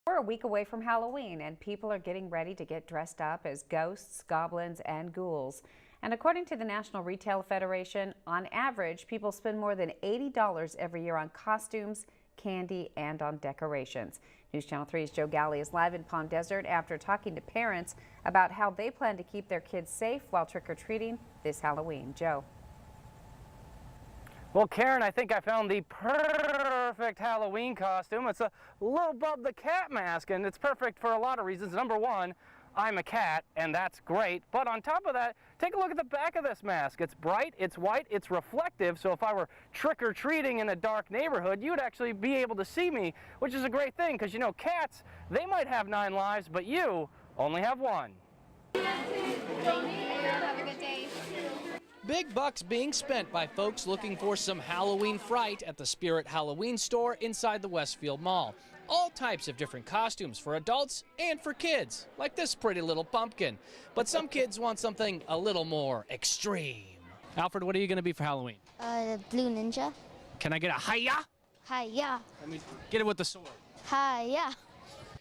We're a week away from Halloween, and people are getting ready to get dressed up as ghosts, goblins, and ghouls. And according to the National Retail Federation, on average, people spend more than $80 every year on costumes, candy, and on decorations. News Channel 3's Joe Galley is live in Palm Desert after talking to parents about how they plan to keep their kids safe while trick-or-treating this Halloween. Joe. Well, Karen, I think I found the perfect Halloween costume. It's a little above the cat mask, and it's perfect for a lot of reasons. Number one, I'm a cat, and that's great. But on top of that, take a look at the back of this mask. It's bright, it's white, it's reflective, so if I were trick-or-treating in a dark neighborhood, you'd actually be able to see me, which is a great thing, because, you know, cats, they might have 9 lives, but you only have 1. Have a good day. Big bucks being spent by folks looking for some Halloween fright at the Spirit Halloween store inside the Westfield Mall. All types of different costumes for adults and for kids, like this pretty little pumpkin. But some kids want something a little more extreme. Alfred, what are you going to be for Halloween? The blue ninja. Can I get a hi-ya? Hi-ya. Let me get it with the sword. Hi-ya.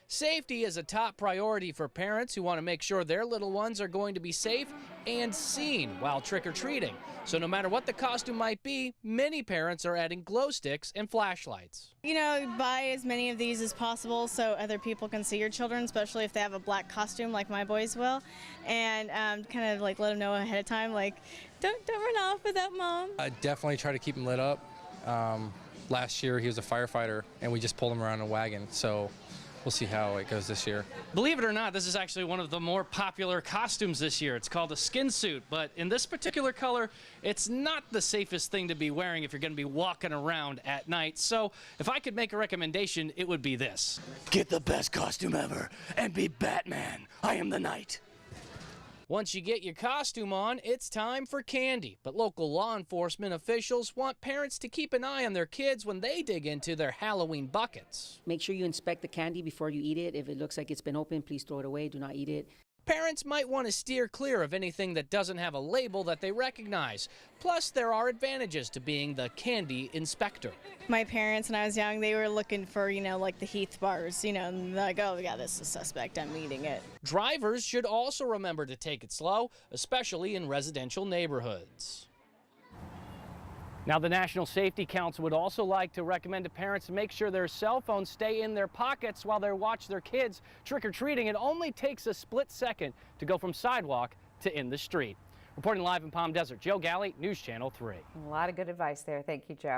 Safety is a top priority for parents who want to make sure their little ones are going to be safe and seen while trick-or-treating. So no matter what the costume might be, many parents are adding glow sticks and flashlights. You know, buy as many of these as possible so other people can see your children, especially if they have a black costume like my boys will, and kind of like let them know ahead of time, like, don't run off without mom. I definitely try to keep him lit up. Last year he was a firefighter, and we just pulled him around in a wagon, so we'll see how it goes this year. Believe it or not, this is actually one of the more popular costumes this year. It's called a skin suit, but in this particular color, it's not the safest thing to be wearing if you're going to be walking around at night. So if I could make a recommendation, it would be this. Get the best costume ever and be Batman. I am the Knight. Once you get your costume on, it's time for candy. But local law enforcement officials want parents to keep an eye on their kids when they dig into their Halloween buckets. Make sure you inspect the candy before you eat it. If it looks like it's been opened, please throw it away. Do not eat it. Parents might want to steer clear of anything that doesn't have a label that they recognize. Plus, there are advantages to being the candy inspector. My parents, when I was young, they were looking for, you know, like the Heath bars, you know, and they're like, oh, yeah, this is suspect, I'm eating it. Drivers should also remember to take it slow, especially in residential neighborhoods. Now, the National Safety Council would also like to recommend to parents to make sure their cell phones stay in their pockets while they watch their kids trick-or-treating. It only takes a split second to go from sidewalk to in the street. Reporting live in Palm Desert, Joe Galley, News Channel 3. A lot of good advice there. Thank you, Joe.